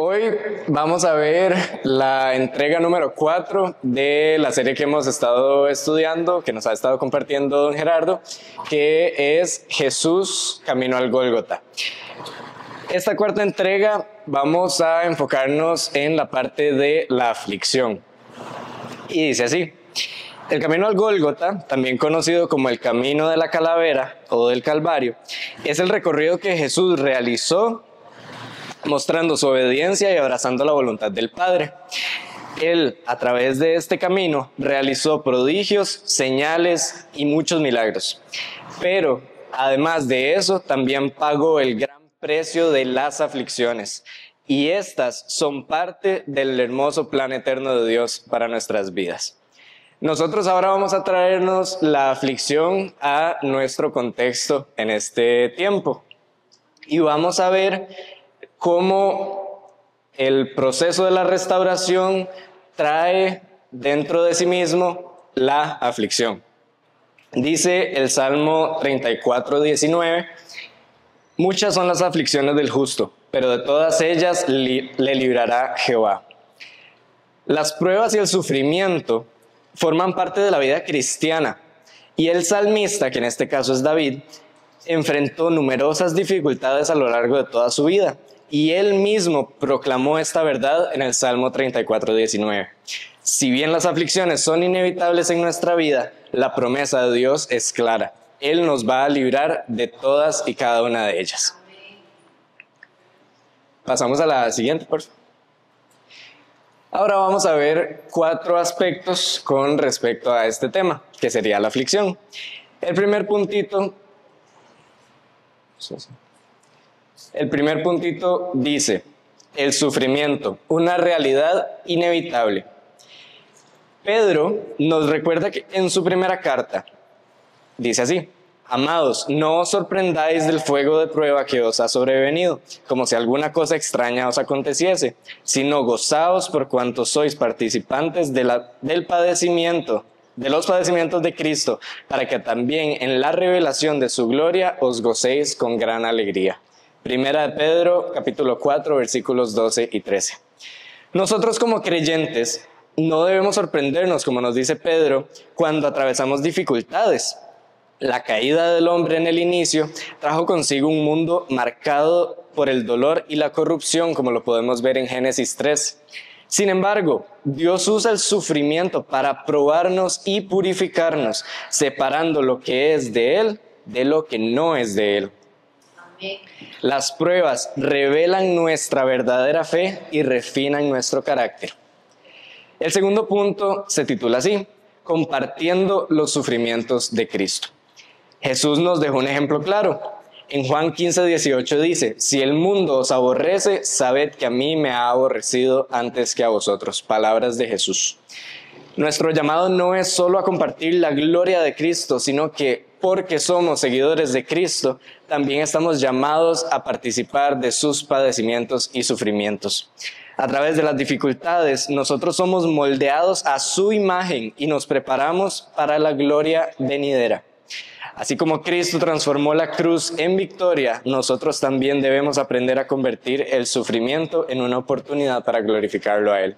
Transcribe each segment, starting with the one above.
Hoy vamos a ver la entrega número 4 de la serie que hemos estado estudiando, que nos ha estado compartiendo don Gerardo, que es Jesús, Camino al Gólgota. Esta cuarta entrega vamos a enfocarnos en la parte de la aflicción. Y dice así: el camino al Gólgota, también conocido como el camino de la calavera o del Calvario, es el recorrido que Jesús realizó mostrando su obediencia y abrazando la voluntad del Padre. Él, a través de este camino, realizó prodigios, señales y muchos milagros. Pero, además de eso, también pagó el gran precio de las aflicciones. Y estas son parte del hermoso plan eterno de Dios para nuestras vidas. Nosotros ahora vamos a traernos la aflicción a nuestro contexto en este tiempo. Y vamos a ver cómo el proceso de la restauración trae dentro de sí mismo la aflicción. Dice el Salmo 34:19: muchas son las aflicciones del justo, pero de todas ellas le librará Jehová. Las pruebas y el sufrimiento forman parte de la vida cristiana, y el salmista, que en este caso es David, enfrentó numerosas dificultades a lo largo de toda su vida. Y él mismo proclamó esta verdad en el Salmo 34:19. Si bien las aflicciones son inevitables en nuestra vida, la promesa de Dios es clara. Él nos va a librar de todas y cada una de ellas. Pasamos a la siguiente, por favor. Ahora vamos a ver 4 aspectos con respecto a este tema, que sería la aflicción. El primer puntito dice: el sufrimiento, una realidad inevitable. Pedro nos recuerda que en su primera carta dice así: amados, no os sorprendáis del fuego de prueba que os ha sobrevenido, como si alguna cosa extraña os aconteciese, sino gozaos por cuanto sois participantes de los padecimientos de Cristo, para que también en la revelación de su gloria os gocéis con gran alegría. Primera de Pedro, capítulo 4, versículos 12 y 13. Nosotros como creyentes no debemos sorprendernos, como nos dice Pedro, cuando atravesamos dificultades. La caída del hombre en el inicio trajo consigo un mundo marcado por el dolor y la corrupción, como lo podemos ver en Génesis 3. Sin embargo, Dios usa el sufrimiento para probarnos y purificarnos, separando lo que es de Él de lo que no es de Él. Las pruebas revelan nuestra verdadera fe y refinan nuestro carácter. El segundo punto se titula así: compartiendo los sufrimientos de Cristo. Jesús nos dejó un ejemplo claro. En Juan 15:18 dice: si el mundo os aborrece, sabed que a mí me ha aborrecido antes que a vosotros. Palabras de Jesús. Nuestro llamado no es solo a compartir la gloria de Cristo, sino que porque somos seguidores de Cristo, también estamos llamados a participar de sus padecimientos y sufrimientos. A través de las dificultades, nosotros somos moldeados a su imagen y nos preparamos para la gloria venidera. Así como Cristo transformó la cruz en victoria, nosotros también debemos aprender a convertir el sufrimiento en una oportunidad para glorificarlo a Él.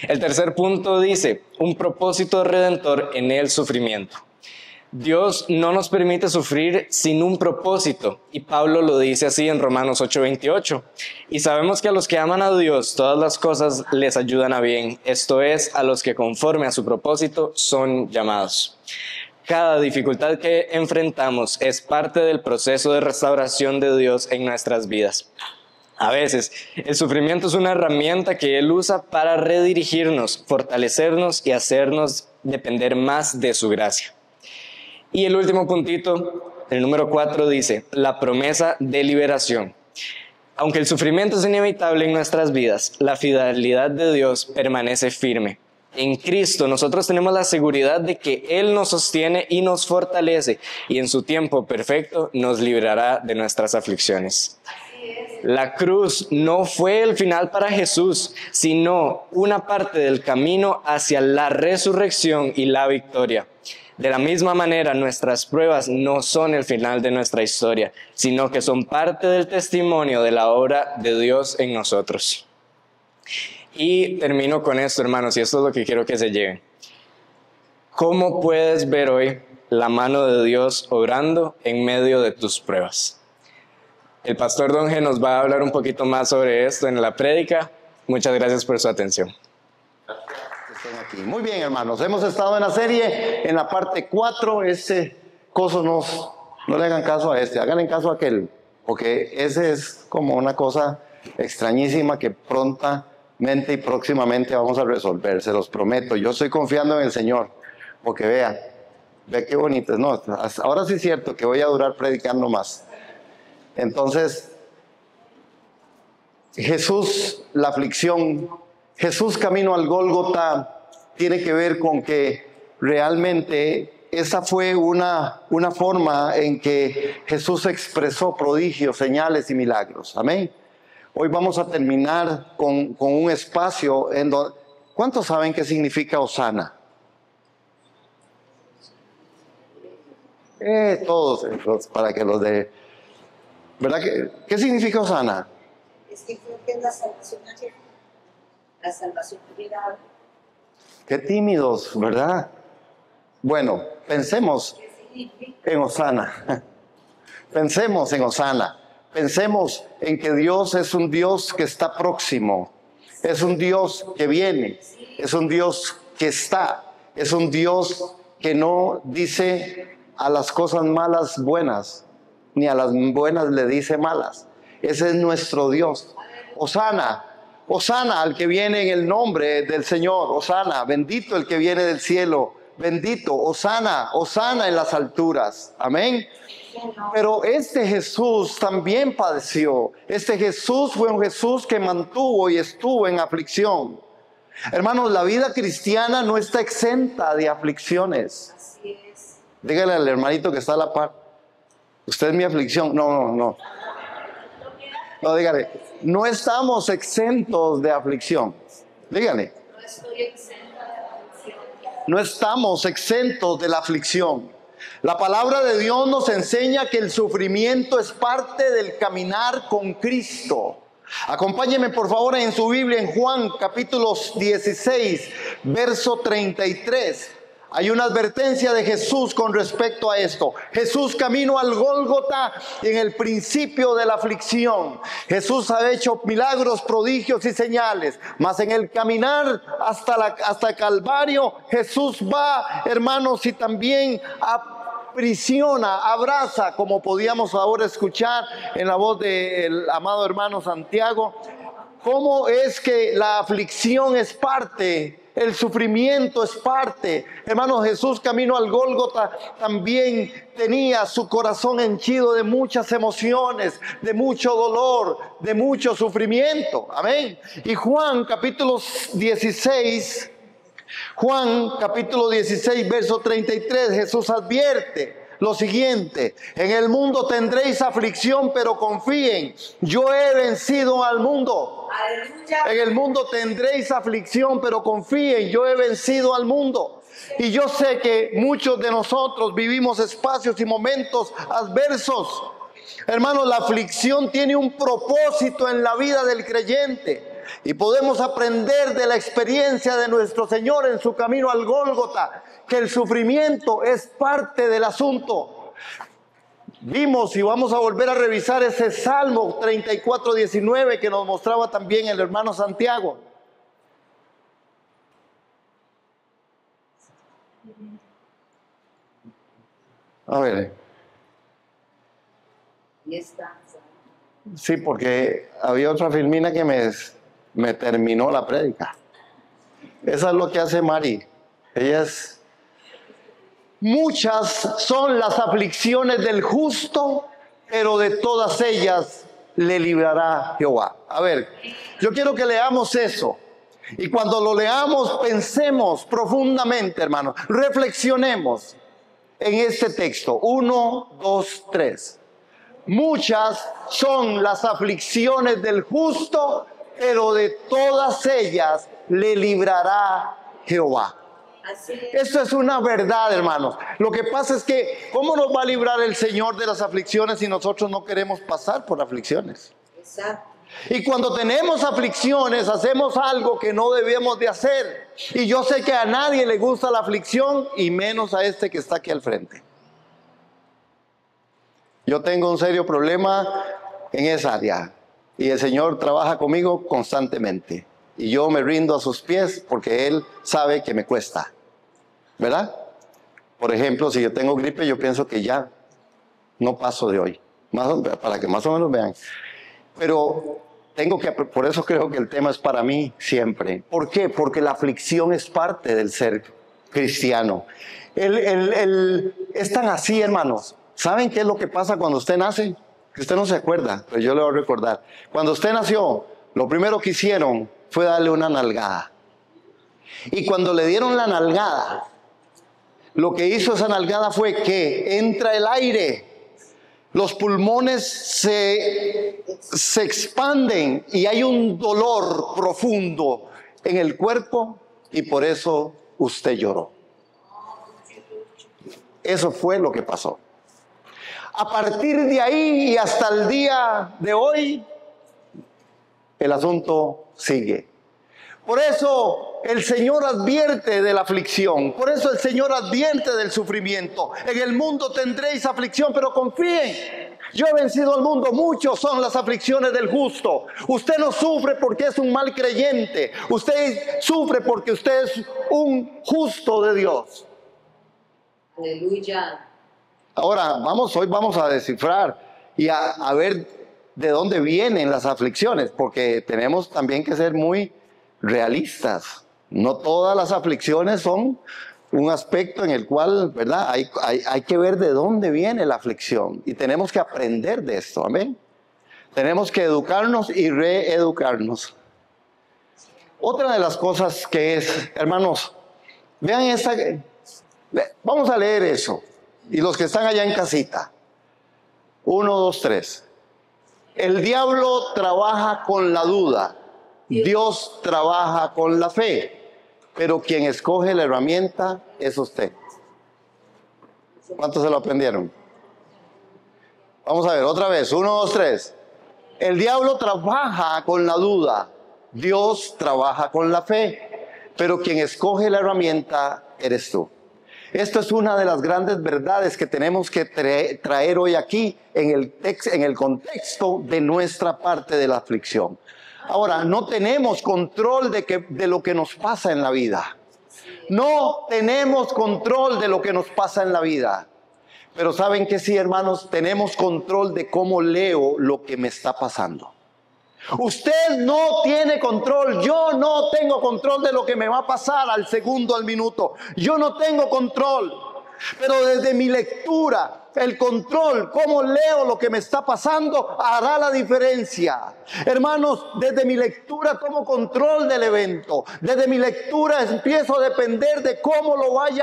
El tercer punto dice: un propósito redentor en el sufrimiento. Dios no nos permite sufrir sin un propósito, y Pablo lo dice así en Romanos 8:28. Y sabemos que a los que aman a Dios, todas las cosas les ayudan a bien, esto es, a los que conforme a su propósito son llamados. Cada dificultad que enfrentamos es parte del proceso de restauración de Dios en nuestras vidas. A veces, el sufrimiento es una herramienta que Él usa para redirigirnos, fortalecernos y hacernos depender más de su gracia. Y el último puntito, el número 4, dice: la promesa de liberación. Aunque el sufrimiento es inevitable en nuestras vidas, la fidelidad de Dios permanece firme. En Cristo nosotros tenemos la seguridad de que Él nos sostiene y nos fortalece, y en su tiempo perfecto nos librará de nuestras aflicciones. La cruz no fue el final para Jesús, sino una parte del camino hacia la resurrección y la victoria. De la misma manera, nuestras pruebas no son el final de nuestra historia, sino que son parte del testimonio de la obra de Dios en nosotros. Y termino con esto, hermanos, y esto es lo que quiero que se lleven. ¿Cómo puedes ver hoy la mano de Dios obrando en medio de tus pruebas? El pastor Don G nos va a hablar un poquito más sobre esto en la prédica. Muchas gracias por su atención. Aquí. Muy bien, hermanos, hemos estado en la serie, en la parte 4, ese coso no le hagan caso a este, háganle caso a aquel, porque ese es como una cosa extrañísima que prontamente y próximamente vamos a resolver, se los prometo. Yo estoy confiando en el Señor, porque ve qué bonito, no, ahora sí es cierto que voy a durar predicando más. Entonces, Jesús, la aflicción, Jesús camino al Gólgota, tiene que ver con que realmente esa fue una forma en que Jesús expresó prodigios, señales y milagros. Amén. Hoy vamos a terminar con un espacio en donde... ¿Cuántos saben qué significa Hosana? Todos, para que los de... ¿Verdad? ¿Qué significa Hosana? Es que creo que es la salvación ayer. La salvación llegada. Qué tímidos, ¿verdad? Bueno, pensemos en Hosana. Pensemos en Hosana. Pensemos en que Dios es un Dios que está próximo. Es un Dios que viene. Es un Dios que está. Es un Dios que no dice a las cosas malas buenas, ni a las buenas le dice malas. Ese es nuestro Dios. Hosana. Hosana al que viene en el nombre del Señor. Hosana, bendito el que viene del cielo. Bendito, Hosana, Hosana en las alturas. Amén. Pero este Jesús también padeció. Este Jesús fue un Jesús que mantuvo y estuvo en aflicción. Hermanos, la vida cristiana no está exenta de aflicciones. Así es. Dígale al hermanito que está a la par. Usted es mi aflicción. No, dígale, no estamos exentos de aflicción. Dígale. No estoy exenta de aflicción. No estamos exentos de la aflicción. La palabra de Dios nos enseña que el sufrimiento es parte del caminar con Cristo. Acompáñeme por favor en su Biblia en Juan capítulo 16, verso 33. Hay una advertencia de Jesús con respecto a esto. Jesús camino al Gólgota en el principio de la aflicción. Jesús ha hecho milagros, prodigios y señales. Mas en el caminar hasta Calvario, Jesús va, hermanos, y también aprisiona, abraza, como podíamos ahora escuchar en la voz del amado hermano Santiago. ¿Cómo es que la aflicción es parte? El sufrimiento es parte. Hermanos, Jesús camino al Gólgota también tenía su corazón henchido de muchas emociones, de mucho dolor, de mucho sufrimiento. Amén. Y Juan capítulo 16, verso 33, Jesús advierte lo siguiente: en el mundo tendréis aflicción, pero confíen, yo he vencido al mundo. Aleluya. En el mundo tendréis aflicción, pero confíen, yo he vencido al mundo. Y yo sé que muchos de nosotros vivimos espacios y momentos adversos. Hermanos, la aflicción tiene un propósito en la vida del creyente. Y podemos aprender de la experiencia de nuestro Señor en su camino al Gólgota, que el sufrimiento es parte del asunto. Vimos y vamos a volver a revisar ese Salmo 34, 19 que nos mostraba también el hermano Santiago. A ver. Y está. Sí, porque había otra filmina que me terminó la prédica. Eso es lo que hace Mari. Ella es... Muchas son las aflicciones del justo, pero de todas ellas le librará Jehová. A ver, yo quiero que leamos eso. Y cuando lo leamos, pensemos profundamente, hermanos. Reflexionemos en este texto. 1, 2, 3. Muchas son las aflicciones del justo, pero de todas ellas le librará Jehová. Así es. Esto es una verdad, hermanos. Lo que pasa es que, ¿cómo nos va a librar el Señor de las aflicciones si nosotros no queremos pasar por aflicciones? Exacto. Y cuando tenemos aflicciones, hacemos algo que no debemos de hacer. Y yo sé que a nadie le gusta la aflicción, y menos a este que está aquí al frente. Yo tengo un serio problema en esa área. Y el Señor trabaja conmigo constantemente. Y yo me rindo a sus pies porque Él sabe que me cuesta. ¿Verdad? Por ejemplo, si yo tengo gripe, yo pienso que ya no paso de hoy. Para que más o menos vean. Pero por eso creo que el tema es para mí siempre. ¿Por qué? Porque la aflicción es parte del ser cristiano. Es tan así, hermanos. ¿Saben qué es lo que pasa cuando usted nace? Que usted no se acuerda, pero yo le voy a recordar. Cuando usted nació, lo primero que hicieron fue darle una nalgada. Y cuando le dieron la nalgada, lo que hizo esa nalgada fue que entra el aire. Los pulmones se expanden y hay un dolor profundo en el cuerpo y por eso usted lloró. Eso fue lo que pasó. A partir de ahí y hasta el día de hoy, el asunto sigue. Por eso el Señor advierte de la aflicción. Por eso el Señor advierte del sufrimiento. En el mundo tendréis aflicción, pero confíen. Yo he vencido al mundo. Muchos son las aflicciones del justo. Usted no sufre porque es un mal creyente. Usted sufre porque usted es un justo de Dios. Aleluya. Ahora, hoy vamos a descifrar y a ver de dónde vienen las aflicciones, porque tenemos también que ser muy realistas. No todas las aflicciones son un aspecto en el cual, ¿verdad? Hay que ver de dónde viene la aflicción y tenemos que aprender de esto, amén. Tenemos que educarnos y reeducarnos. Otra de las cosas que es, hermanos, vean vamos a leer eso. Y los que están allá en casita. 1, 2, 3. El diablo trabaja con la duda. Dios trabaja con la fe. Pero quien escoge la herramienta es usted. ¿Cuántos se lo aprendieron? Vamos a ver, otra vez. 1, 2, 3. El diablo trabaja con la duda. Dios trabaja con la fe. Pero quien escoge la herramienta eres tú. Esto es una de las grandes verdades que tenemos que traer hoy aquí en el contexto de nuestra parte de la aflicción. Ahora, no tenemos control de lo que nos pasa en la vida. No tenemos control de lo que nos pasa en la vida. Pero ¿saben qué sí, hermanos? Tenemos control de cómo leo lo que me está pasando. Usted no tiene control. Yo no tengo control de lo que me va a pasar al segundo, al minuto. Yo no tengo control. Pero desde mi lectura, el control, cómo leo lo que me está pasando, hará la diferencia. Hermanos, desde mi lectura tomo control del evento. Desde mi lectura empiezo a depender de cómo lo voy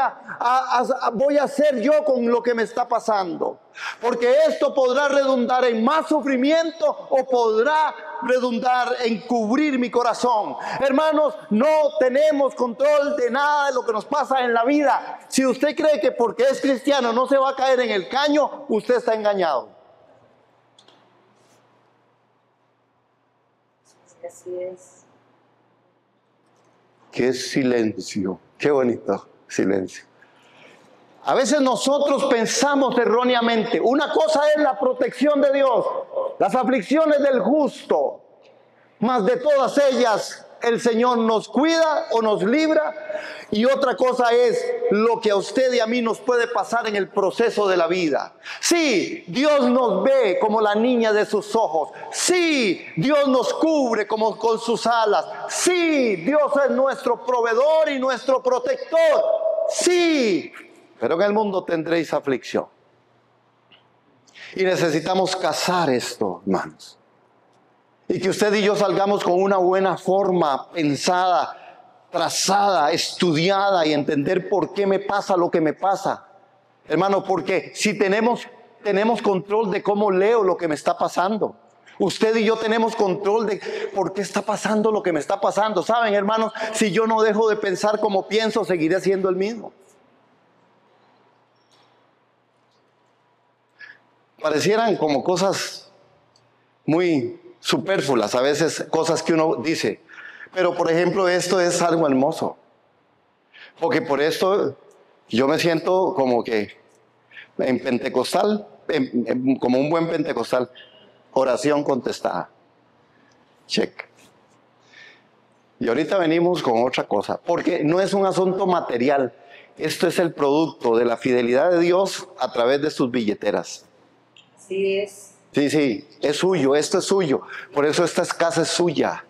a hacer yo con lo que me está pasando. Porque esto podrá redundar en más sufrimiento o podrá redundar en cubrir mi corazón. Hermanos, no tenemos control de nada de lo que nos pasa en la vida. Si usted cree que porque es cristiano no se va a caer en el caño, usted está engañado. Así es. Qué silencio, qué bonito silencio. A veces nosotros pensamos erróneamente. Una cosa es la protección de Dios, las aflicciones del justo, mas de todas ellas el Señor nos cuida o nos libra. Y otra cosa es lo que a usted y a mí nos puede pasar en el proceso de la vida. Sí, Dios nos ve como la niña de sus ojos. Sí, Dios nos cubre como con sus alas. Sí, Dios es nuestro proveedor y nuestro protector. Sí, pero en el mundo tendréis aflicción. Y necesitamos cazar esto, hermanos. Y que usted y yo salgamos con una buena forma pensada, trazada, estudiada y entender por qué me pasa lo que me pasa. Hermano, porque si tenemos control de cómo leo lo que me está pasando. Usted y yo tenemos control de por qué está pasando lo que me está pasando. ¿Saben, hermanos? Si yo no dejo de pensar como pienso, seguiré siendo el mismo. Parecieran como cosas muy superfluas, a veces cosas que uno dice. Pero por ejemplo, esto es algo hermoso. Porque por esto yo me siento como que en pentecostal, como un buen pentecostal. Oración contestada. Check. Y ahorita venimos con otra cosa, porque no es un asunto material. Esto es el producto de la fidelidad de Dios a través de sus billeteras. Así es. Sí, es suyo, esto es suyo. Por eso esta casa es suya.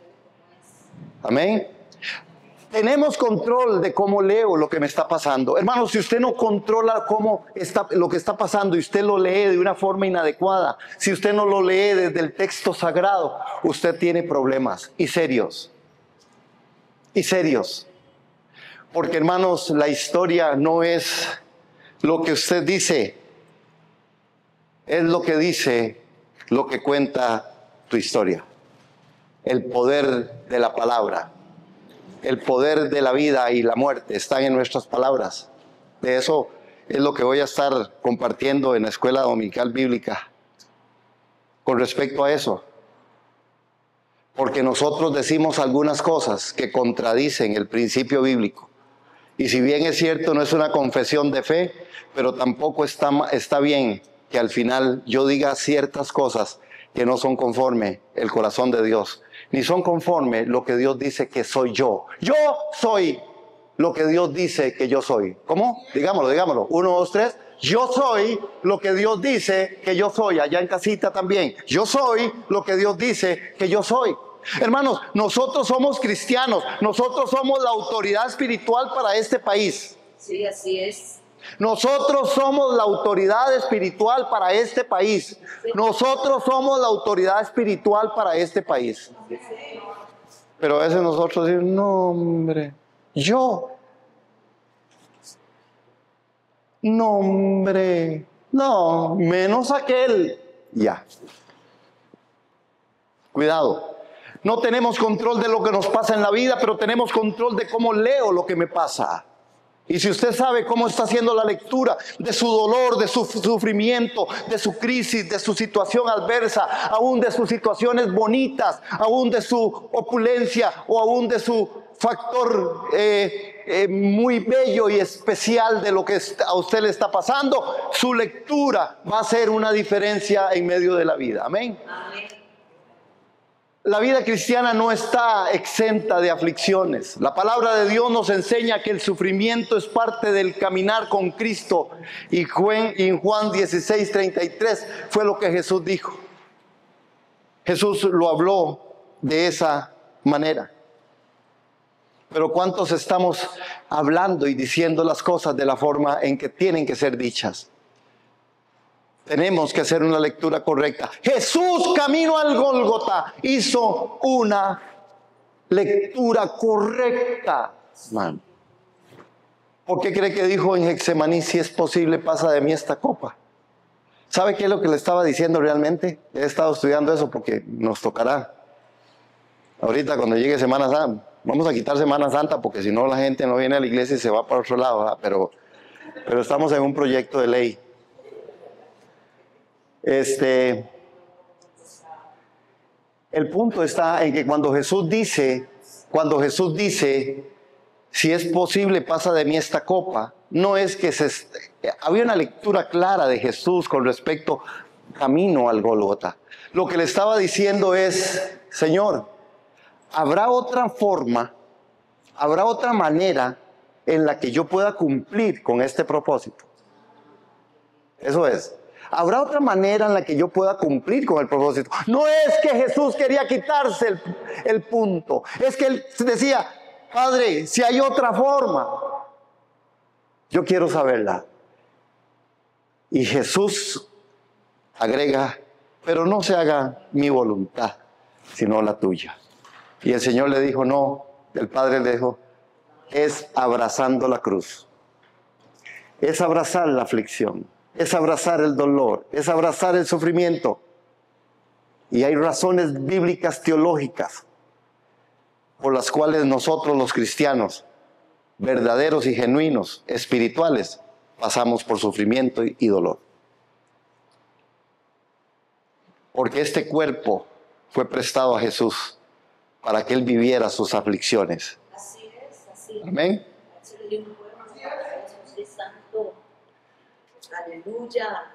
Amén. Tenemos control de cómo leo lo que me está pasando. Hermanos, si usted no controla lo que está pasando y usted lo lee de una forma inadecuada, si usted no lo lee desde el texto sagrado, usted tiene problemas y serios. Y serios. Porque, hermanos, la historia no es lo que usted dice, es lo que dice, lo que cuenta tu historia. El poder de la palabra. El poder de la vida y la muerte están en nuestras palabras. De eso es lo que voy a estar compartiendo en la escuela dominical bíblica. Con respecto a eso. Porque nosotros decimos algunas cosas que contradicen el principio bíblico. Y si bien es cierto, no es una confesión de fe, pero tampoco está bien que al final yo diga ciertas cosas que no son conforme el corazón de Dios. Ni son conforme lo que Dios dice que soy yo. Yo soy lo que Dios dice que yo soy. ¿Cómo? Digámoslo. 1, 2, 3. Yo soy lo que Dios dice que yo soy. Allá en casita también. Yo soy lo que Dios dice que yo soy. Hermanos, nosotros somos cristianos. Nosotros somos la autoridad espiritual para este país. Sí, así es. Nosotros somos la autoridad espiritual para este país. Nosotros somos la autoridad espiritual para este país. Pero a veces nosotros decimos, no hombre, yo. No hombre, no, menos aquel. Ya. Cuidado. No tenemos control de lo que nos pasa en la vida, pero tenemos control de cómo leo lo que me pasa. Y si usted sabe cómo está haciendo la lectura de su dolor, de su sufrimiento, de su crisis, de su situación adversa, aún de sus situaciones bonitas, aún de su opulencia o aún de su factor muy bello y especial de lo que a usted le está pasando, su lectura va a hacer una diferencia en medio de la vida. Amén. Amén. La vida cristiana no está exenta de aflicciones. La palabra de Dios nos enseña que el sufrimiento es parte del caminar con Cristo. Y en Juan 16:33 fue lo que Jesús dijo. Jesús lo habló de esa manera. Pero ¿cuántos estamos hablando y diciendo las cosas de la forma en que tienen que ser dichas? Tenemos que hacer una lectura correcta. Jesús, camino al Gólgota, hizo una lectura correcta. Man. ¿Por qué cree que dijo en Getsemaní, si es posible, pasa de mí esta copa? ¿Sabe qué es lo que le estaba diciendo realmente? He estado estudiando eso porque nos tocará. Ahorita cuando llegue Semana Santa, vamos a quitar Semana Santa porque si no la gente no viene a la iglesia y se va para otro lado, ¿verdad? Pero estamos en un proyecto de ley. El punto está en que cuando Jesús dice, si es posible pasa de mí esta copa, no es que había una lectura clara de Jesús con respecto camino al Gólgota. Lo que le estaba diciendo es, Señor, habrá otra forma, habrá otra manera en la que yo pueda cumplir con este propósito. Eso es. Habrá otra manera en la que yo pueda cumplir con el propósito. No es que Jesús quería quitarse el punto. Es que él decía, Padre, si hay otra forma, yo quiero saberla. Y Jesús agrega, pero no se haga mi voluntad, sino la tuya. Y el Señor le dijo, no, el Padre le dijo, es abrazando la cruz. Es abrazar la aflicción. Es abrazar el dolor, es abrazar el sufrimiento. Y hay razones bíblicas teológicas por las cuales nosotros los cristianos, verdaderos y genuinos, espirituales, pasamos por sufrimiento y dolor. Porque este cuerpo fue prestado a Jesús para que Él viviera sus aflicciones. Así es, así es. Amén. Se le dio un poema a Jesús es santo. Aleluya.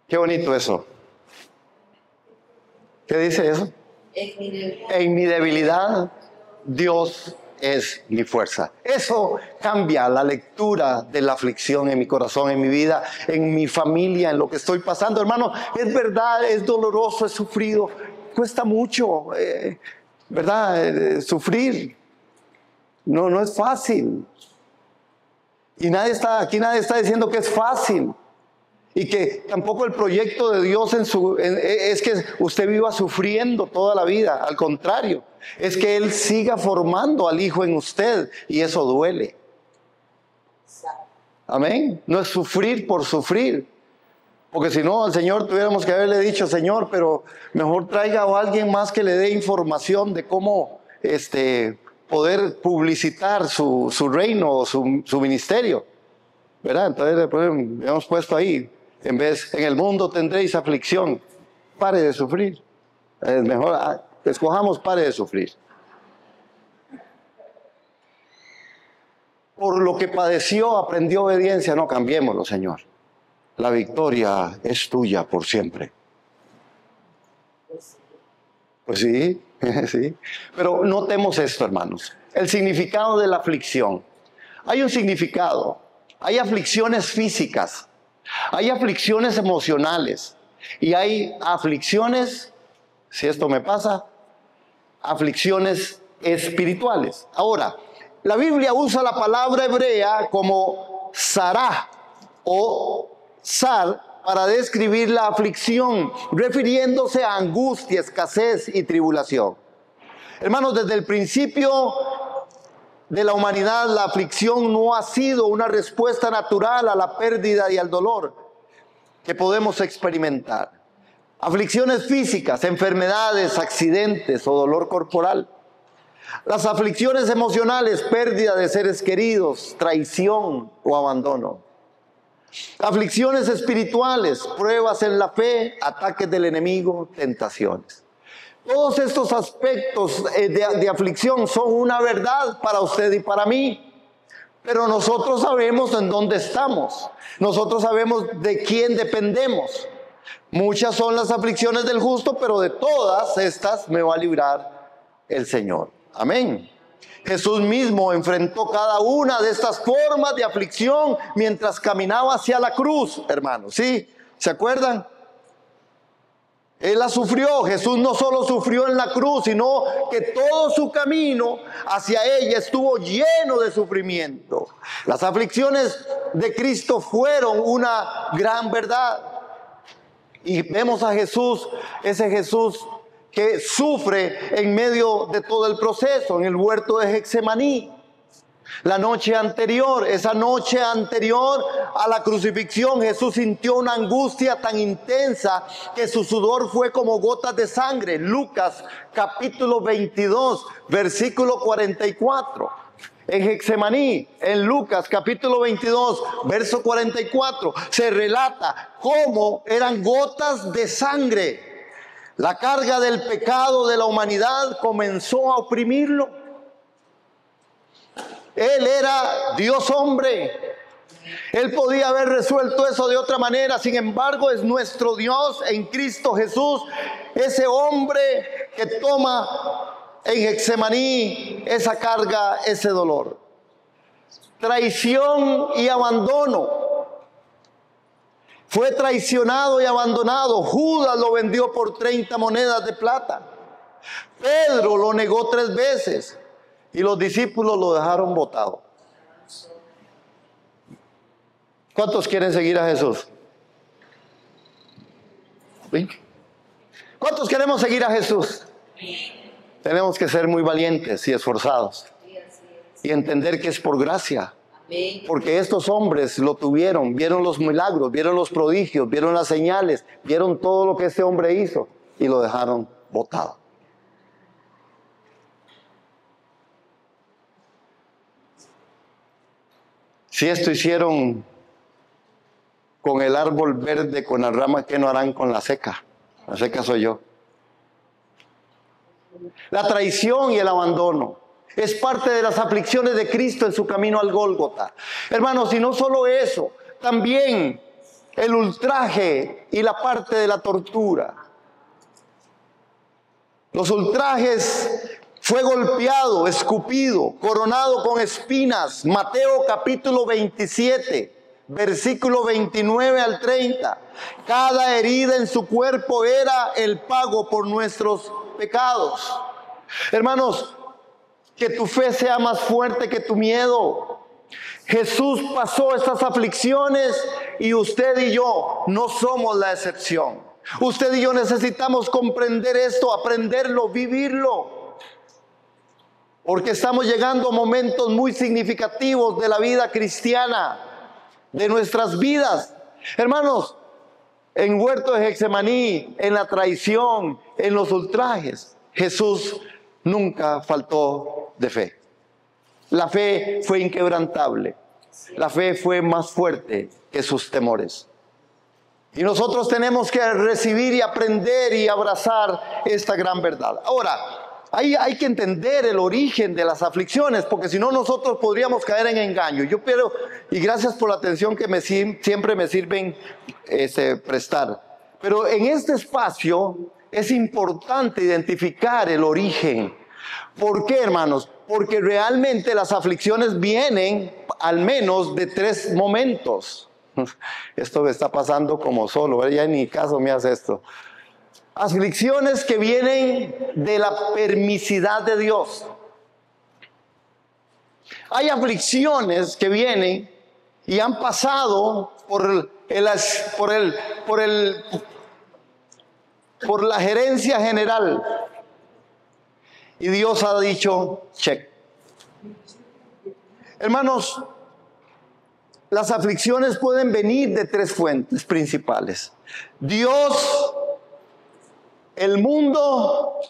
Qué bonito eso. ¿Qué dice eso? En mi debilidad, Dios es mi fuerza. Eso cambia la lectura de la aflicción en mi corazón, en mi vida, en mi familia, en lo que estoy pasando. Hermano, es verdad, es doloroso, es sufrido, cuesta mucho, ¿verdad? Sufrir. No es fácil. Y aquí nadie está diciendo que es fácil. Y que tampoco el proyecto de Dios es que usted viva sufriendo toda la vida. Al contrario, es que Él siga formando al Hijo en usted. Y eso duele. Amén. No es sufrir por sufrir. Porque si no, al Señor tuviéramos que haberle dicho, Señor, pero mejor traiga a alguien más que le dé información de cómo poder publicitar su reino o su ministerio. ¿Verdad? Entonces hemos puesto ahí. En el mundo tendréis aflicción. Pare de sufrir. Es mejor, escojamos pare de sufrir. Por lo que padeció, aprendió obediencia. No, cambiémoslo, Señor. La victoria es tuya por siempre. Pues sí, sí. Pero notemos esto, hermanos. El significado de la aflicción. Hay un significado. Hay aflicciones físicas. Hay aflicciones emocionales y hay aflicciones, si esto me pasa, aflicciones espirituales. Ahora, la Biblia usa la palabra hebrea como sará o sar para describir la aflicción, refiriéndose a angustia, escasez y tribulación. Hermanos, desde el principio de la humanidad, la aflicción no ha sido una respuesta natural a la pérdida y al dolor que podemos experimentar. Aflicciones físicas, enfermedades, accidentes o dolor corporal. Las aflicciones emocionales, pérdida de seres queridos, traición o abandono. Aflicciones espirituales, pruebas en la fe, ataques del enemigo, tentaciones. Todos estos aspectos de aflicción son una verdad para usted y para mí. Pero nosotros sabemos en dónde estamos. Nosotros sabemos de quién dependemos. Muchas son las aflicciones del justo, pero de todas estas me va a librar el Señor. Amén. Jesús mismo enfrentó cada una de estas formas de aflicción mientras caminaba hacia la cruz, hermanos. ¿Sí? ¿Se acuerdan? Él la sufrió. Jesús no solo sufrió en la cruz, sino que todo su camino hacia ella estuvo lleno de sufrimiento. Las aflicciones de Cristo fueron una gran verdad. Y vemos a Jesús, ese Jesús que sufre en medio de todo el proceso, en el huerto de Getsemaní. La noche anterior, esa noche anterior a la crucifixión, Jesús sintió una angustia tan intensa que su sudor fue como gotas de sangre. Lucas capítulo 22, versículo 44. En Getsemaní, en Lucas capítulo 22, verso 44, se relata cómo eran gotas de sangre. La carga del pecado de la humanidad comenzó a oprimirlo. Él era Dios hombre. Él podía haber resuelto eso de otra manera. Sin embargo, es nuestro Dios en Cristo Jesús, ese hombre que toma en Getsemaní esa carga, ese dolor. Traición y abandono. Fue traicionado y abandonado. Judas lo vendió por 30 monedas de plata. Pedro lo negó 3 veces. Y los discípulos lo dejaron botado. ¿Cuántos quieren seguir a Jesús? ¿Sí? ¿Cuántos queremos seguir a Jesús? Tenemos que ser muy valientes y esforzados. Y entender que es por gracia. Porque estos hombres lo tuvieron, vieron los milagros, vieron los prodigios, vieron las señales, vieron todo lo que este hombre hizo y lo dejaron botado. Si esto hicieron con el árbol verde, con la rama, ¿qué no harán con la seca? La seca soy yo. La traición y el abandono es parte de las aflicciones de Cristo en su camino al Gólgota. Hermanos, y no solo eso, también el ultraje y la parte de la tortura. Los ultrajes, fue golpeado, escupido, coronado con espinas. Mateo capítulo 27, versículo 29 al 30. Cada herida en su cuerpo era el pago por nuestros pecados. Hermanos, que tu fe sea más fuerte que tu miedo. Jesús pasó estas aflicciones y usted y yo no somos la excepción. Usted y yo necesitamos comprender esto, aprenderlo, vivirlo. Porque estamos llegando a momentos muy significativos de la vida cristiana, de nuestras vidas. Hermanos, en huerto de Getsemaní, en la traición, en los ultrajes, Jesús nunca faltó de fe. La fe fue inquebrantable. La fe fue más fuerte que sus temores. Y nosotros tenemos que recibir y aprender y abrazar esta gran verdad. Ahora, hay que entender el origen de las aflicciones, porque si no nosotros podríamos caer en engaño. Yo quiero, y gracias por la atención que siempre me sirven prestar. Pero en este espacio es importante identificar el origen. ¿Por qué, hermanos? Porque realmente las aflicciones vienen al menos de 3 momentos. Esto me está pasando como solo, ya ni caso me hace esto. Aflicciones que vienen de la permisidad de Dios. Hay aflicciones que vienen y han pasado por la gerencia general. Y Dios ha dicho, check. Hermanos, las aflicciones pueden venir de 3 fuentes principales: Dios, el mundo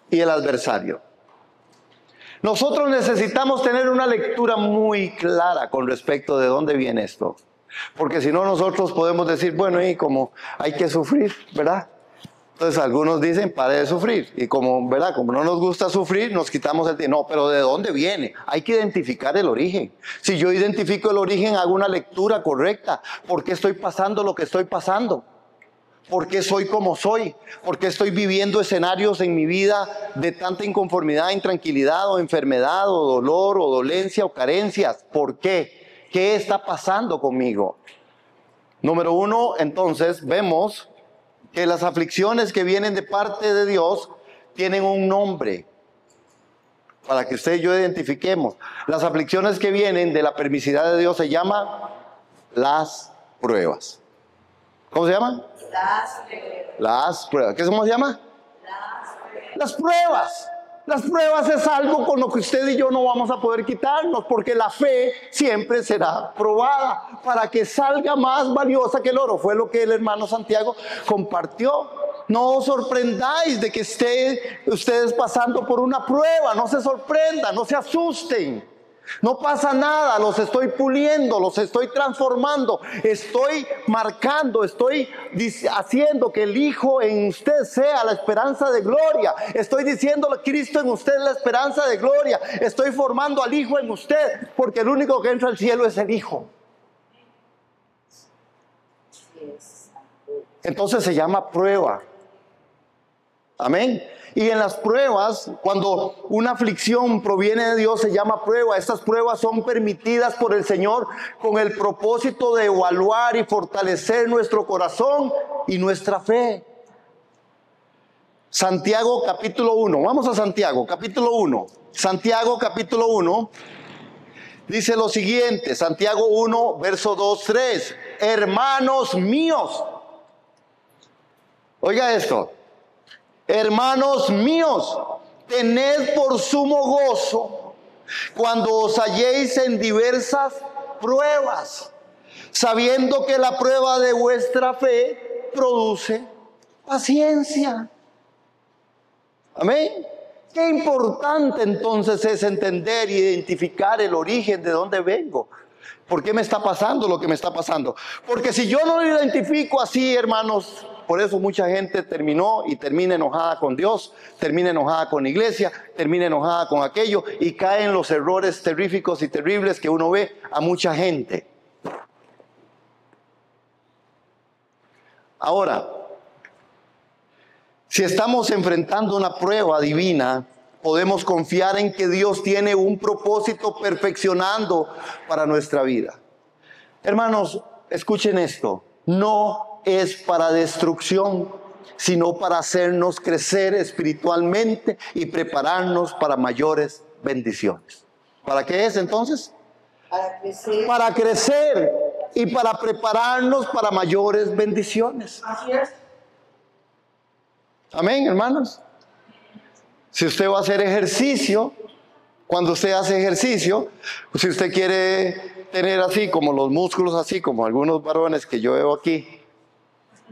y el adversario. Nosotros necesitamos tener una lectura muy clara con respecto de dónde viene esto. Porque si no, nosotros podemos decir, bueno, y como hay que sufrir, ¿verdad? Entonces algunos dicen, pare de sufrir. Y como, ¿verdad? Como no nos gusta sufrir, nos quitamos el tiempo. No, pero ¿de dónde viene? Hay que identificar el origen. Si yo identifico el origen, hago una lectura correcta. ¿Por qué estoy pasando lo que estoy pasando? ¿Por qué soy como soy? ¿Por qué estoy viviendo escenarios en mi vida de tanta inconformidad, intranquilidad o enfermedad o dolor o dolencia o carencias? ¿Por qué? ¿Qué está pasando conmigo? Número 1, entonces vemos que las aflicciones que vienen de parte de Dios tienen un nombre para que usted y yo identifiquemos. Las aflicciones que vienen de la permisividad de Dios se llaman las pruebas. ¿Cómo se llama? Las pruebas. ¿Cómo se llama? Las pruebas. Las pruebas es algo con lo que usted y yo no vamos a poder quitarnos, porque la fe siempre será probada para que salga más valiosa que el oro. Fue lo que el hermano Santiago compartió. No os sorprendáis de que ustedes pasando por una prueba. No se sorprendan, no se asusten. No pasa nada, los estoy puliendo, los estoy transformando, estoy marcando, estoy haciendo que el Hijo en usted sea la esperanza de gloria. Estoy diciéndole, Cristo en usted es la esperanza de gloria. Estoy formando al Hijo en usted, porque el único que entra al cielo es el Hijo. Entonces se llama prueba. Amén. Y en las pruebas, cuando una aflicción proviene de Dios, se llama prueba. Estas pruebas son permitidas por el Señor con el propósito de evaluar y fortalecer nuestro corazón y nuestra fe. Santiago capítulo 1. Vamos a Santiago capítulo 1. Santiago capítulo 1 dice lo siguiente. Santiago 1, verso 2, 3. Hermanos míos. Oiga esto. Hermanos míos, tened por sumo gozo cuando os halléis en diversas pruebas, sabiendo que la prueba de vuestra fe produce paciencia. Amén. Qué importante entonces es entender y identificar el origen de dónde vengo. ¿Por qué me está pasando lo que me está pasando? Porque si yo no lo identifico así, hermanos, por eso mucha gente terminó y termina enojada con Dios, termina enojada con la iglesia, termina enojada con aquello y cae en los errores terríficos y terribles que uno ve a mucha gente. Ahora, si estamos enfrentando una prueba divina, podemos confiar en que Dios tiene un propósito perfeccionando para nuestra vida. Hermanos, escuchen esto. No es para destrucción, sino para hacernos crecer espiritualmente y prepararnos para mayores bendiciones. ¿Para qué es entonces? Para crecer. Para crecer y para prepararnos para mayores bendiciones. Así es. Amén, hermanos. Si usted va a hacer ejercicio, cuando usted hace ejercicio, si usted quiere tener así como los músculos, así como algunos varones que yo veo aquí,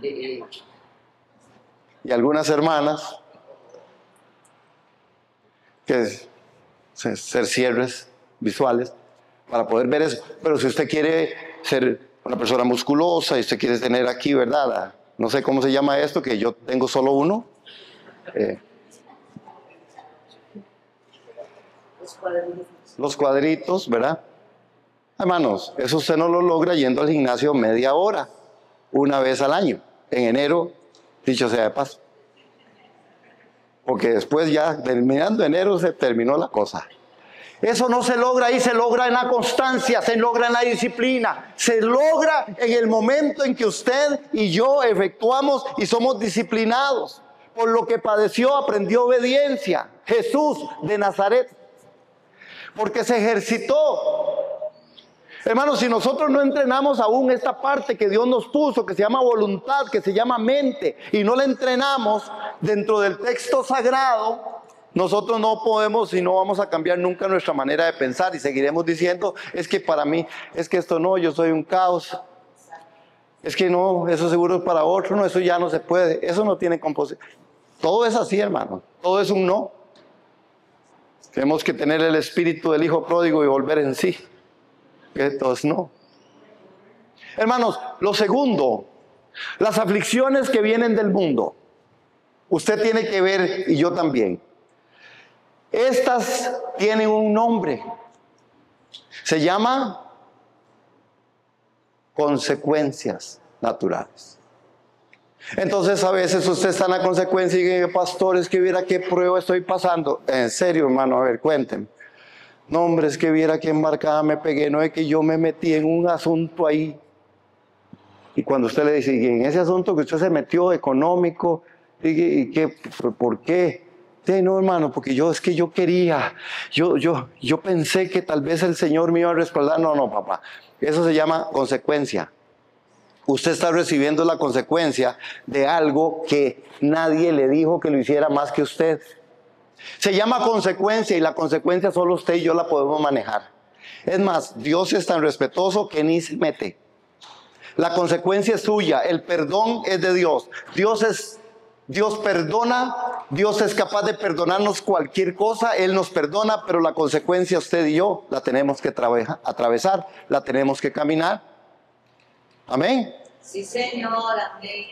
y algunas hermanas, que ser cierres visuales, para poder ver eso. Pero si usted quiere ser una persona musculosa y usted quiere tener aquí, ¿verdad? No sé cómo se llama esto, que yo tengo solo uno. Los cuadritos, ¿verdad? Hermanos, eso usted no lo logra yendo al gimnasio media hora, una vez al año. En enero, dicho sea de paso. Porque después ya, terminando enero, se terminó la cosa. Eso no se logra ahí, se logra en la constancia, se logra en la disciplina, se logra en el momento en que usted y yo efectuamos y somos disciplinados. Por lo que padeció, aprendió obediencia. Jesús de Nazaret. Porque se ejercitó. Hermanos, si nosotros no entrenamos aún esta parte que Dios nos puso, que se llama voluntad, que se llama mente, y no la entrenamos dentro del texto sagrado, nosotros no podemos y no vamos a cambiar nunca nuestra manera de pensar y seguiremos diciendo, es que para mí, es que esto no, yo soy un caos. Es que no, eso seguro es para otro, no, eso ya no se puede, eso no tiene composición. Todo es así, hermano, todo es un no. Tenemos que tener el espíritu del hijo pródigo y volver en sí. Entonces no. Hermanos, lo segundo, las aflicciones que vienen del mundo. Usted tiene que ver, y yo también. Estas tienen un nombre. Se llama consecuencias naturales. Entonces a veces usted está en la consecuencia y dice, pastor, es que viera qué prueba estoy pasando. En serio, hermano, a ver, cuéntenme. No, hombre, es que viera qué embarcada me pegué, no es que yo me metí en un asunto ahí. Y cuando usted le dice, y en ese asunto que usted se metió económico, ¿y qué? ¿Por qué? Sí, no, hermano, porque es que yo quería, yo pensé que tal vez el Señor me iba a respaldar. No, papá, eso se llama consecuencia. Usted está recibiendo la consecuencia de algo que nadie le dijo que lo hiciera más que usted. Se llama consecuencia y la consecuencia solo usted y yo la podemos manejar. Es más, Dios es tan respetuoso que ni se mete. La consecuencia es suya, el perdón es de Dios. Dios perdona, Dios es capaz de perdonarnos cualquier cosa, Él nos perdona, pero la consecuencia usted y yo la tenemos que atravesar, la tenemos que caminar. Amén. Sí, Señor, amén.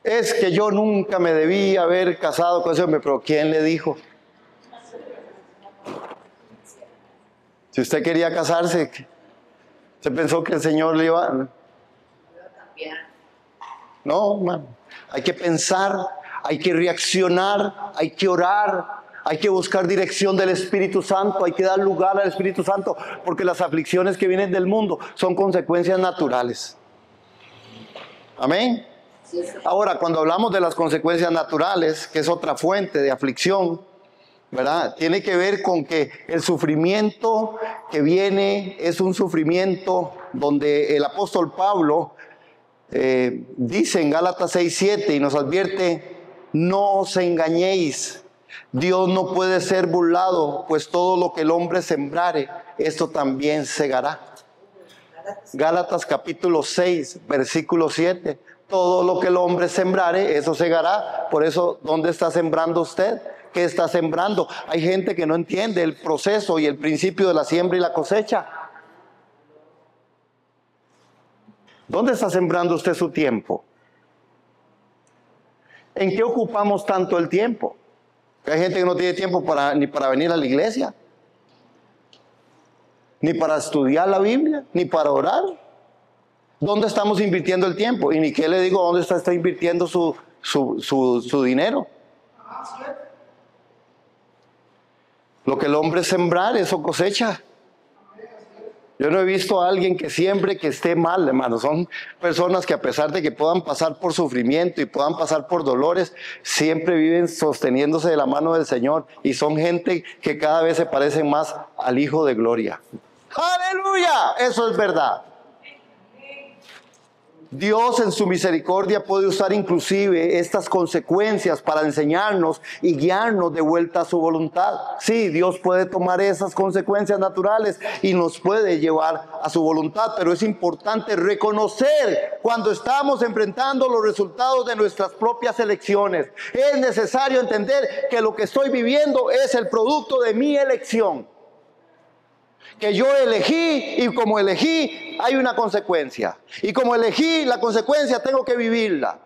Es que yo nunca me debí haber casado con ese hombre, pero ¿quién le dijo? Si usted quería casarse, ¿se pensó que el Señor le iba a...? No, hermano. Hay que pensar, hay que reaccionar, hay que orar, hay que buscar dirección del Espíritu Santo, hay que dar lugar al Espíritu Santo, porque las aflicciones que vienen del mundo son consecuencias naturales. Amén. Ahora, cuando hablamos de las consecuencias naturales, que es otra fuente de aflicción, ¿verdad? Tiene que ver con que el sufrimiento que viene es un sufrimiento donde el apóstol Pablo dice en Gálatas 6:7 y nos advierte, no os engañéis, Dios no puede ser burlado, pues todo lo que el hombre sembrare, esto también segará. Gálatas capítulo 6, versículo 7. Todo lo que el hombre sembrare, eso segará. Por eso, ¿dónde está sembrando usted? ¿Qué está sembrando? Hay gente que no entiende el proceso y el principio de la siembra y la cosecha. ¿Dónde está sembrando usted su tiempo? ¿En qué ocupamos tanto el tiempo? Hay gente que no tiene tiempo ni para venir a la iglesia, ni para estudiar la Biblia, ni para orar. ¿Dónde estamos invirtiendo el tiempo? Y ni qué le digo, ¿dónde está invirtiendo su dinero? Lo que el hombre sembrar, eso cosecha. Yo no he visto a alguien que siembre que esté mal, hermano. Son personas que, a pesar de que puedan pasar por sufrimiento y puedan pasar por dolores, siempre viven sosteniéndose de la mano del Señor. Y son gente que cada vez se parecen más al Hijo de Gloria. ¡Aleluya! Eso es verdad. Dios en su misericordia puede usar inclusive estas consecuencias para enseñarnos y guiarnos de vuelta a su voluntad. Sí, Dios puede tomar esas consecuencias naturales y nos puede llevar a su voluntad, pero es importante reconocer cuando estamos enfrentando los resultados de nuestras propias elecciones. Es necesario entender que lo que estoy viviendo es el producto de mi elección, que yo elegí, y como elegí hay una consecuencia, y como elegí la consecuencia tengo que vivirla.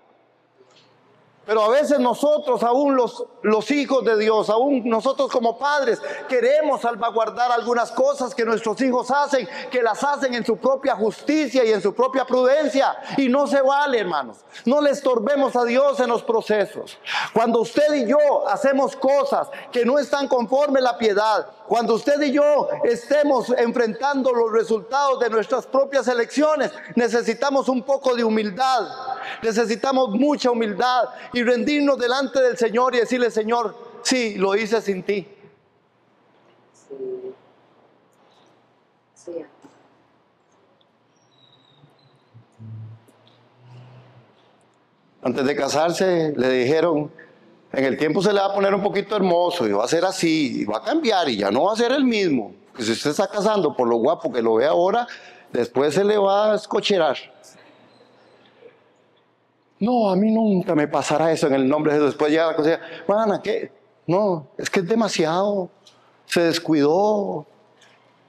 Pero a veces nosotros, aún los hijos de Dios, aún nosotros como padres, queremos salvaguardar algunas cosas que nuestros hijos hacen, que las hacen en su propia justicia y en su propia prudencia, y no se vale, hermanos. No le estorbemos a Dios en los procesos. Cuando usted y yo hacemos cosas que no están conforme a la piedad, cuando usted y yo estemos enfrentando los resultados de nuestras propias elecciones, necesitamos un poco de humildad, necesitamos mucha humildad y rendirnos delante del Señor y decirle: Señor, sí, lo hice sin ti. Sí. Antes de casarse le dijeron: en el tiempo se le va a poner un poquito hermoso y va a ser así, y va a cambiar y ya no va a ser el mismo. Que si usted está casando por lo guapo que lo ve ahora, después se le va a escocherar. No, a mí nunca me pasará eso en el nombre de Jesús. Después llega la cosa, hermana, ¿qué? No, es que es demasiado. Se descuidó.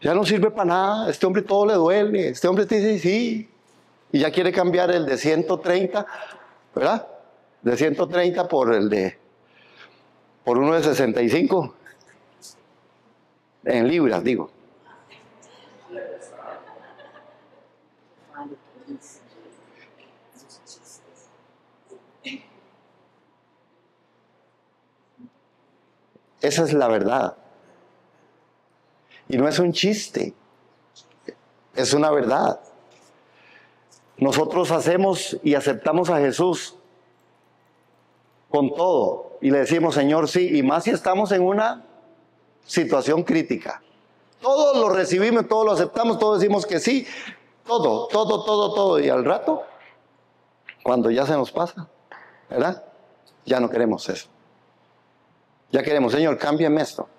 Ya no sirve para nada. Este hombre todo le duele. Este hombre te dice sí. Y ya quiere cambiar el de 130, ¿verdad? De 130 por uno de 65. En libras, digo. Esa es la verdad. Y no es un chiste, es una verdad. Nosotros hacemos y aceptamos a Jesús con todo y le decimos: Señor, sí, y más si estamos en una situación crítica. Todos lo recibimos, todos lo aceptamos, todos decimos que sí, todo. Y al rato, cuando ya se nos pasa, ¿verdad? Ya no queremos eso. Ya queremos: Señor, cámbiame esto.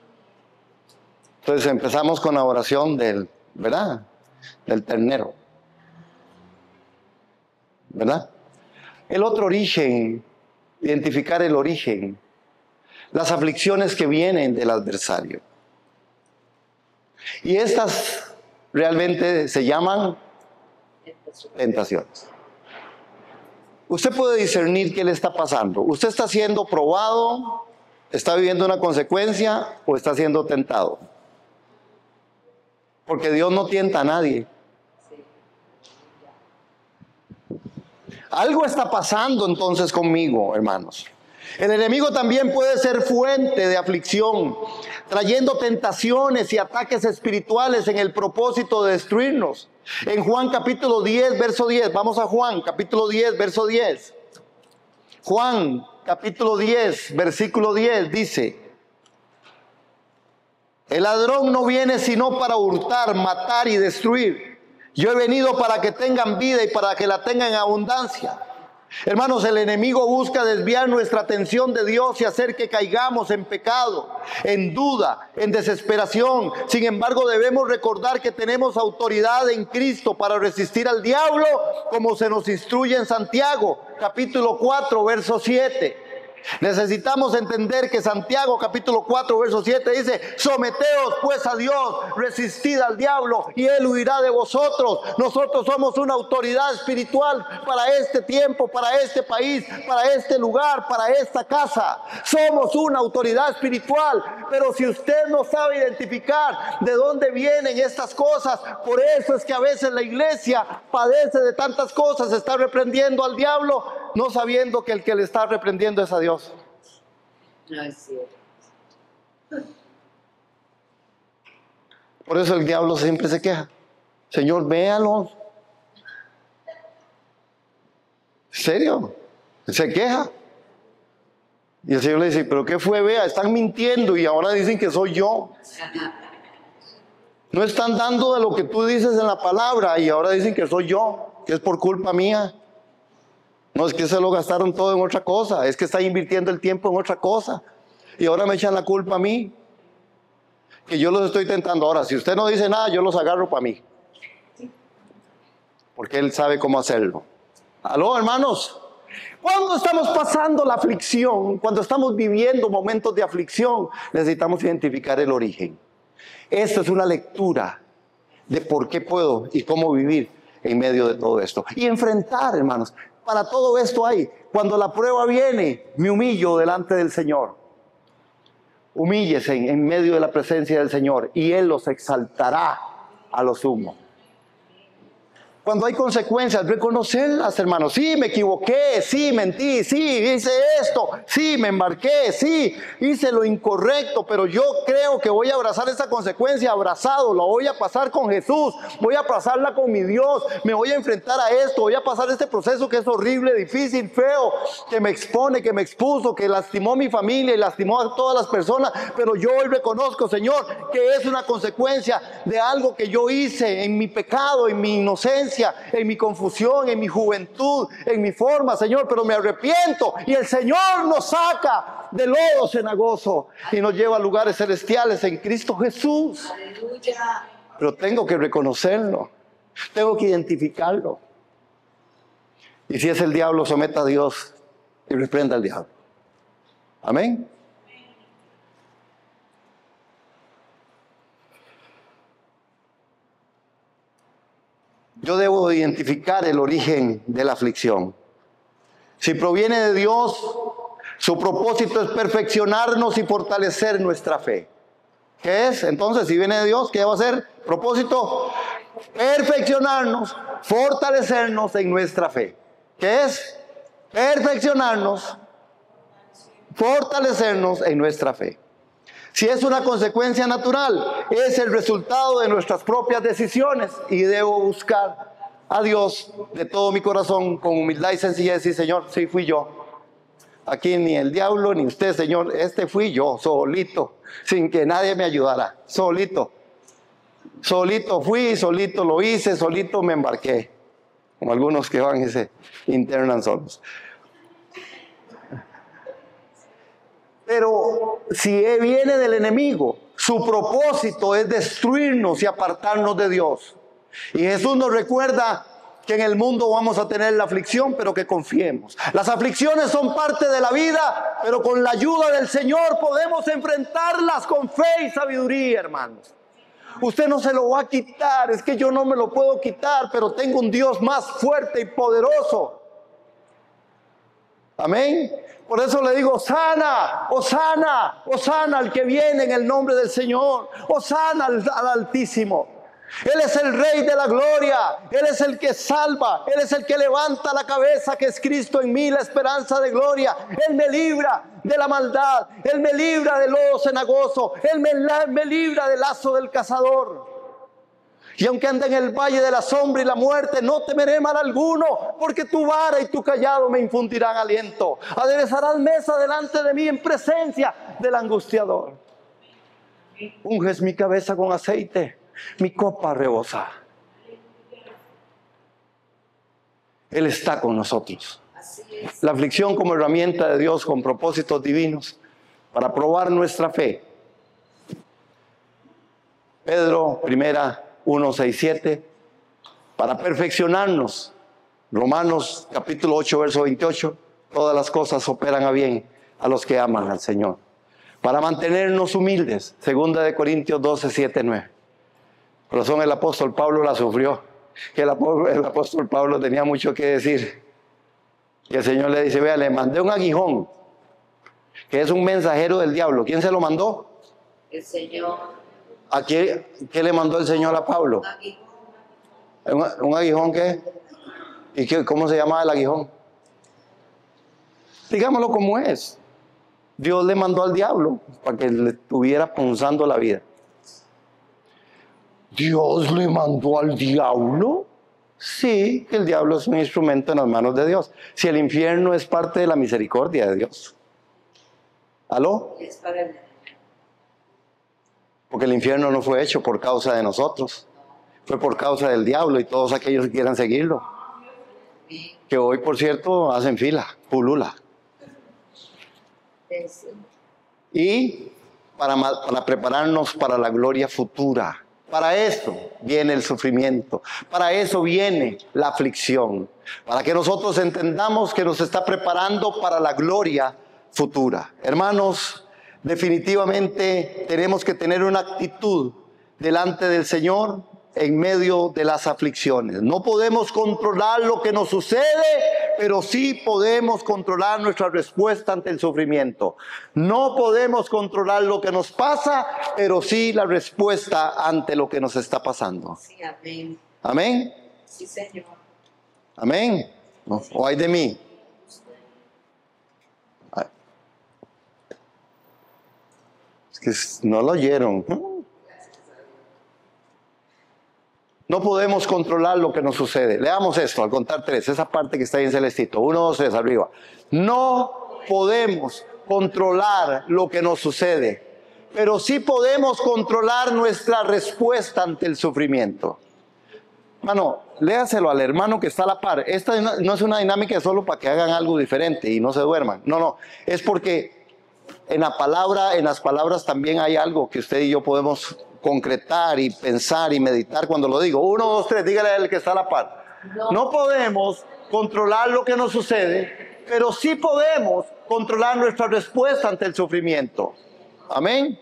Entonces empezamos con la oración ¿verdad? Del ternero. ¿Verdad? El otro origen, identificar el origen, las aflicciones que vienen del adversario. Y estas realmente se llaman tentaciones. Usted puede discernir qué le está pasando. ¿Usted está siendo probado, está viviendo una consecuencia o está siendo tentado? Porque Dios no tienta a nadie. Algo está pasando entonces conmigo, hermanos. El enemigo también puede ser fuente de aflicción, trayendo tentaciones y ataques espirituales en el propósito de destruirnos. En Juan capítulo 10, verso 10, vamos a Juan capítulo 10, verso 10. Juan capítulo 10, versículo 10 dice: el ladrón no viene sino para hurtar, matar y destruir. Yo he venido para que tengan vida y para que la tengan en abundancia. Hermanos, el enemigo busca desviar nuestra atención de Dios y hacer que caigamos en pecado, en duda, en desesperación. Sin embargo, debemos recordar que tenemos autoridad en Cristo para resistir al diablo, como se nos instruye en Santiago, capítulo 4, verso 7. Necesitamos entender que Santiago capítulo 4 verso 7 dice: someteos pues a Dios, resistid al diablo y él huirá de vosotros. Nosotros somos una autoridad espiritual para este tiempo, para este país, para este lugar, para esta casa. Somos una autoridad espiritual, pero si usted no sabe identificar de dónde vienen estas cosas, por eso es que a veces la iglesia padece de tantas cosas, está reprendiendo al diablo, no sabiendo que el que le está reprendiendo es a Dios. No es cierto. Por eso el diablo siempre se queja. Señor, véalos. ¿En serio? Se queja. Y el Señor le dice: ¿pero qué fue? Vea, están mintiendo y ahora dicen que soy yo. No están dando de lo que tú dices en la palabra y ahora dicen que soy yo, que es por culpa mía. No, es que se lo gastaron todo en otra cosa, es que está invirtiendo el tiempo en otra cosa. Y ahora me echan la culpa a mí, que yo los estoy tentando. Ahora, si usted no dice nada, yo los agarro para mí. Porque Él sabe cómo hacerlo. ¿Aló, hermanos? Cuando estamos pasando la aflicción, cuando estamos viviendo momentos de aflicción, necesitamos identificar el origen. Esto es una lectura de por qué puedo y cómo vivir en medio de todo esto. Y enfrentar, hermanos. Para todo esto hay, cuando la prueba viene, me humillo delante del Señor. Humíllese en medio de la presencia del Señor y Él los exaltará a lo sumo. Cuando hay consecuencias, reconocerlas, hermanos. Sí, me equivoqué, sí, mentí, sí, hice esto, sí, me embarqué, sí, hice lo incorrecto, pero yo creo que voy a abrazar esa consecuencia abrazado, lo voy a pasar con Jesús, voy a pasarla con mi Dios, me voy a enfrentar a esto, voy a pasar este proceso que es horrible, difícil, feo, que me expone, que me expuso, que lastimó a mi familia y lastimó a todas las personas, pero yo hoy reconozco, Señor, que es una consecuencia de algo que yo hice en mi pecado, en mi inocencia, en mi confusión, en mi juventud, en mi forma, Señor, pero me arrepiento y el Señor nos saca del lodo cenagoso y nos lleva a lugares celestiales en Cristo Jesús. Aleluya. Pero tengo que reconocerlo, tengo que identificarlo. Y si es el diablo, someta a Dios y reprenda al diablo. Amén. Yo debo identificar el origen de la aflicción. Si proviene de Dios, su propósito es perfeccionarnos y fortalecer nuestra fe. ¿Qué es? Entonces, si viene de Dios, ¿qué va a hacer? Propósito, perfeccionarnos, fortalecernos en nuestra fe. ¿Qué es? Perfeccionarnos, fortalecernos en nuestra fe. Si es una consecuencia natural, es el resultado de nuestras propias decisiones y debo buscar a Dios de todo mi corazón con humildad y sencillez y: Señor, sí fui yo. Aquí ni el diablo ni usted, Señor, fui yo, solito, sin que nadie me ayudara, solito. Solito fui, solito lo hice, solito me embarqué. Como algunos que van y se internan solos. Pero si viene del enemigo, su propósito es destruirnos y apartarnos de Dios. Y Jesús nos recuerda que en el mundo vamos a tener la aflicción, pero que confiemos. Las aflicciones son parte de la vida, pero con la ayuda del Señor podemos enfrentarlas con fe y sabiduría, hermanos. Usted no se lo va a quitar, es que yo no me lo puedo quitar, pero tengo un Dios más fuerte y poderoso. Amén. Por eso le digo: Hosana, Hosana, Hosana al que viene en el nombre del Señor. Hosana al Altísimo. Él es el Rey de la gloria. Él es el que salva. Él es el que levanta la cabeza, que es Cristo en mí, la esperanza de gloria. Él me libra de la maldad. Él me libra del lodo cenagoso. Él me libra del lazo del cazador. Y aunque ande en el valle de la sombra y la muerte, no temeré mal alguno, porque tu vara y tu callado me infundirán aliento. Aderezarás mesa delante de mí en presencia del angustiador. Unges mi cabeza con aceite, mi copa rebosa. Él está con nosotros. Así es. La aflicción como herramienta de Dios con propósitos divinos para probar nuestra fe. Pedro, 1 6, 7, para perfeccionarnos. Romanos capítulo 8, verso 28, todas las cosas operan a bien a los que aman al Señor. Para mantenernos humildes, 2 Corintios 12, 7, 9. Por razón el apóstol Pablo la sufrió, que el apóstol Pablo tenía mucho que decir. Y el Señor le dice, vea, le mandé un aguijón, que es un mensajero del diablo. ¿Quién se lo mandó? El Señor. ¿A qué le mandó el Señor a Pablo? ¿Un aguijón qué? ¿Y cómo se llama el aguijón? Digámoslo como es. Dios le mandó al diablo para que le estuviera punzando la vida. ¿Dios le mandó al diablo? Sí, que el diablo es un instrumento en las manos de Dios. Si el infierno es parte de la misericordia de Dios. ¿Aló? Es para el... Porque el infierno no fue hecho por causa de nosotros. Fue por causa del diablo y todos aquellos que quieran seguirlo. Que hoy, por cierto, hacen fila, pulula. Y para prepararnos para la gloria futura. Para eso viene el sufrimiento. Para eso viene la aflicción. Para que nosotros entendamos que nos está preparando para la gloria futura. Hermanos, definitivamente tenemos que tener una actitud delante del Señor en medio de las aflicciones. No podemos controlar lo que nos sucede, pero sí podemos controlar nuestra respuesta ante el sufrimiento. No podemos controlar lo que nos pasa, pero sí la respuesta ante lo que nos está pasando. Sí, amén. ¿Amén? Sí, Señor. ¿Amén? No, o ay de mí. Ay. Es que no lo oyeron. No podemos controlar lo que nos sucede. Leamos esto al contar 3, esa parte que está ahí en celestito. 1, 2, 3, arriba. No podemos controlar lo que nos sucede, pero sí podemos controlar nuestra respuesta ante el sufrimiento. Hermano, léaselo al hermano que está a la par. Esta no es una dinámica solo para que hagan algo diferente y no se duerman. No, es porque en las palabras también hay algo que usted y yo podemos concretar y pensar y meditar cuando lo digo. 1, 2, 3, dígale al que está a la par. No podemos controlar lo que nos sucede, pero sí podemos controlar nuestra respuesta ante el sufrimiento. Amén.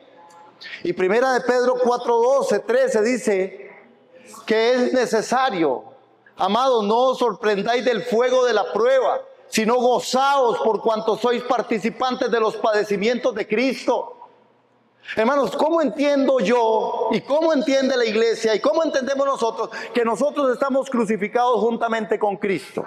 Y 1 Pedro 4, 12, 13 dice que es necesario, amados, no os sorprendáis del fuego de la prueba, sino gozaos por cuanto sois participantes de los padecimientos de Cristo. Hermanos, ¿cómo entiendo yo y cómo entiende la iglesia y cómo entendemos nosotros que nosotros estamos crucificados juntamente con Cristo?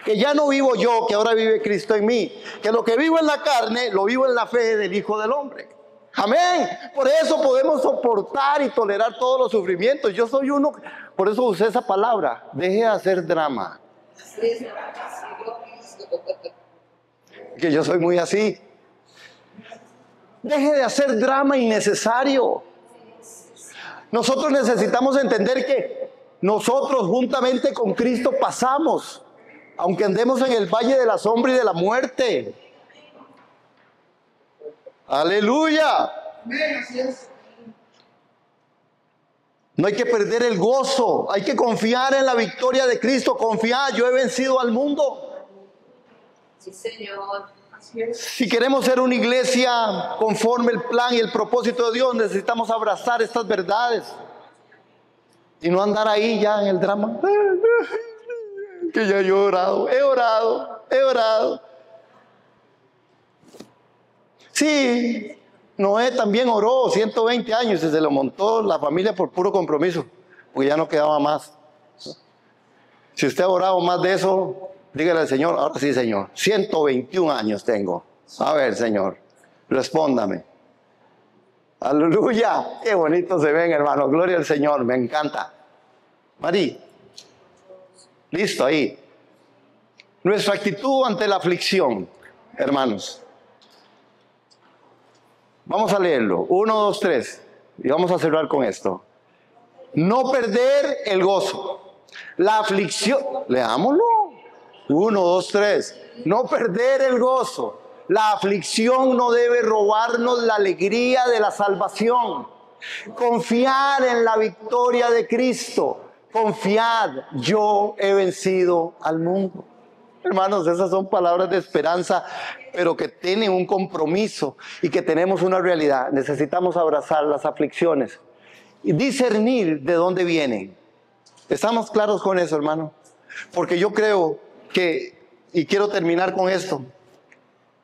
Que ya no vivo yo, que ahora vive Cristo en mí. Que lo que vivo en la carne, lo vivo en la fe del Hijo del Hombre. Amén. Por eso podemos soportar y tolerar todos los sufrimientos. Yo soy uno, por eso usé esa palabra. Deje de hacer drama. Que yo soy muy así. Deje de hacer drama innecesario. Nosotros necesitamos entender que nosotros juntamente con Cristo pasamos, aunque andemos en el valle de la sombra y de la muerte. Aleluya. No hay que perder el gozo, hay que confiar en la victoria de Cristo. Confiar, yo he vencido al mundo. Sí, Señor. Si queremos ser una iglesia conforme el plan y el propósito de Dios, necesitamos abrazar estas verdades y no andar ahí ya en el drama. Que ya he orado. Sí, Noé también oró 120 años y se lo montó la familia por puro compromiso, porque ya no quedaba más. Si usted ha orado más de eso, dígale al Señor, ahora sí, Señor, 121 años tengo. A ver, Señor, respóndame. Aleluya, qué bonito se ven, hermano. Gloria al Señor, me encanta. Marí, listo ahí. Nuestra actitud ante la aflicción, hermanos. Vamos a leerlo. 1, 2, 3. Y vamos a cerrar con esto. No perder el gozo. La aflicción, leámoslo. 1, 2, 3. No perder el gozo. La aflicción no debe robarnos la alegría de la salvación. Confiar en la victoria de Cristo. Confiad, yo he vencido al mundo. Hermanos, esas son palabras de esperanza, pero que tienen un compromiso y que tenemos una realidad. Necesitamos abrazar las aflicciones y discernir de dónde vienen. ¿Estamos claros con eso, hermano? Porque yo creo que, y quiero terminar con esto,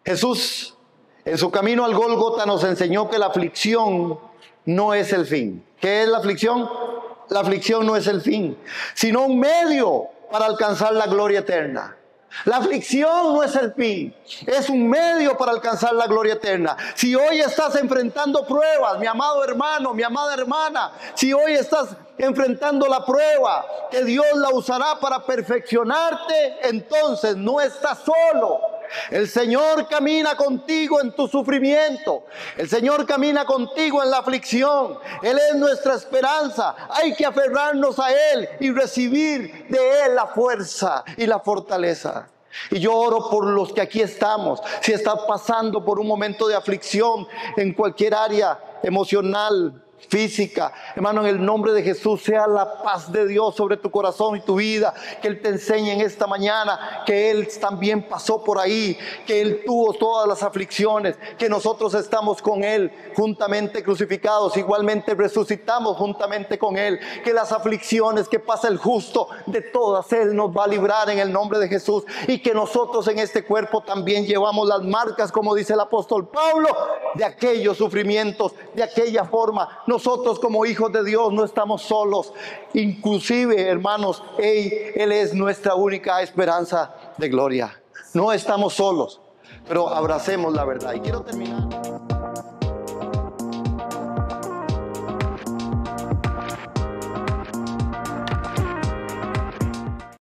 Jesús en su camino al Gólgota nos enseñó que la aflicción no es el fin. ¿Qué es la aflicción? La aflicción no es el fin, sino un medio para alcanzar la gloria eterna. La aflicción no es el fin, es un medio para alcanzar la gloria eterna. Si hoy estás enfrentando pruebas, mi amado hermano, mi amada hermana, si hoy estás enfrentando la prueba, que Dios la usará para perfeccionarte, entonces no estás solo. El Señor camina contigo en tu sufrimiento. El Señor camina contigo en la aflicción. Él es nuestra esperanza. Hay que aferrarnos a Él y recibir de Él la fuerza y la fortaleza. Y yo oro por los que aquí estamos. Si estás pasando por un momento de aflicción en cualquier área emocional, física, hermano, en el nombre de Jesús, sea la paz de Dios sobre tu corazón y tu vida. Que Él te enseñe en esta mañana que Él también pasó por ahí, que Él tuvo todas las aflicciones, que nosotros estamos con Él juntamente crucificados, igualmente resucitamos juntamente con Él, que las aflicciones que pasa el justo, de todas Él nos va a librar en el nombre de Jesús, y que nosotros en este cuerpo también llevamos las marcas, como dice el apóstol Pablo, de aquellos sufrimientos, de aquella forma. Nosotros como hijos de Dios no estamos solos. Inclusive, hermanos, Él es nuestra única esperanza de gloria. No estamos solos, pero abracemos la verdad. Y quiero terminar.